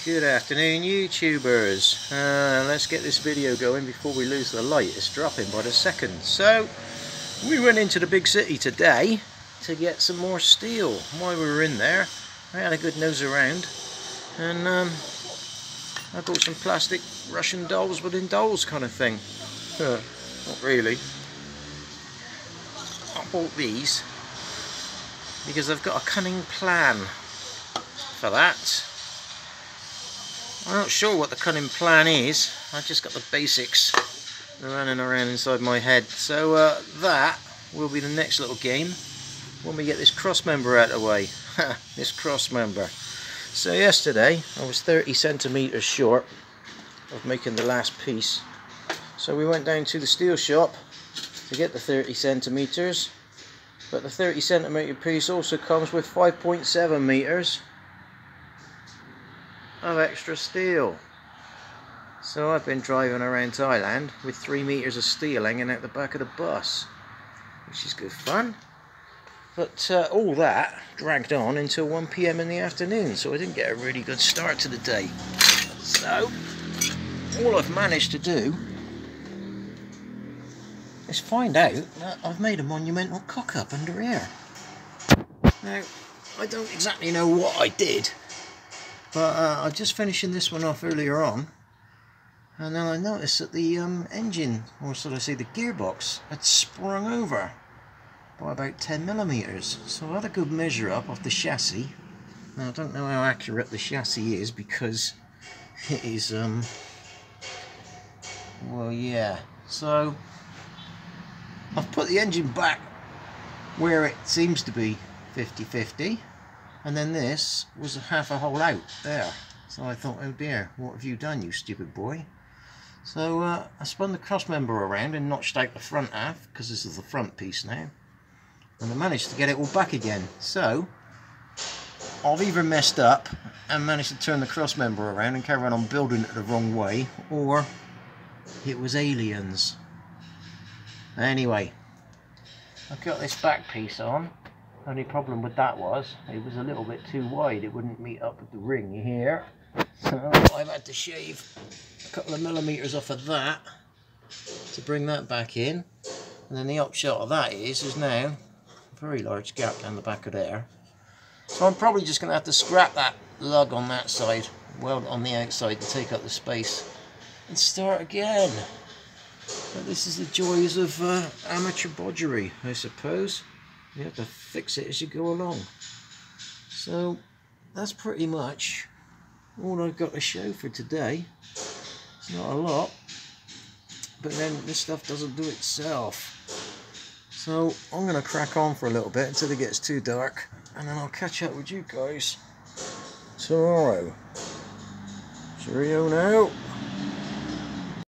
Good afternoon, YouTubers. Let's get this video going before we lose the light. It's dropping by the second. So we went into the big city today to get some more steel. While we were in there, I had a good nose around, and I bought some plastic Russian dolls within dolls kind of thing. Not really. I bought these because I've got a cunning plan for that. I'm not sure what the cunning plan is. I just got the basics running around inside my head. So that will be the next little game when we get this cross member out of the way. This cross member. So yesterday I was 30 centimeters short of making the last piece. So we went down to the steel shop to get the 30 centimeters. But the 30 centimeter piece also comes with 5.7 meters of extra steel. So I've been driving around Thailand with 3 meters of steel hanging out the back of the bus, which is good fun. But all that dragged on until 1 PM in the afternoon, so I didn't get a really good start to the day. So all I've managed to do is find out that I've made a monumental cock up under here. Now, I don't exactly know what I did, but I was just finishing this one off earlier on, and then I noticed that the engine, or should I say the gearbox, had sprung over by about 10 millimeters. So I had a good measure up of the chassis. Now I don't know how accurate the chassis is because it is, well, yeah. So I've put the engine back where it seems to be 50-50. And then this was half a hole out there. So I thought, oh dear, what have you done, you stupid boy? So I spun the cross member around and notched out the front half, because this is the front piece now. And I managed to get it all back again. So I've either messed up and managed to turn the cross member around and carry on building it the wrong way, or it was aliens. Anyway, I've got this back piece on. Only problem with that was it was a little bit too wide. It wouldn't meet up with the ring here, so I've had to shave a couple of millimeters off of that to bring that back in. And then the upshot of that is now a very large gap down the back of there. So I'm probably just going to have to scrap that lug on that side, weld it on the outside to take up the space, and start again. But this is the joys of amateur bodgery, I suppose. You have to fix it as you go along. So that's pretty much all I've got to show for today. It's not a lot, but then this stuff doesn't do itself. So I'm going to crack on for a little bit until it gets too dark, and then I'll catch up with you guys tomorrow. Cheerio now.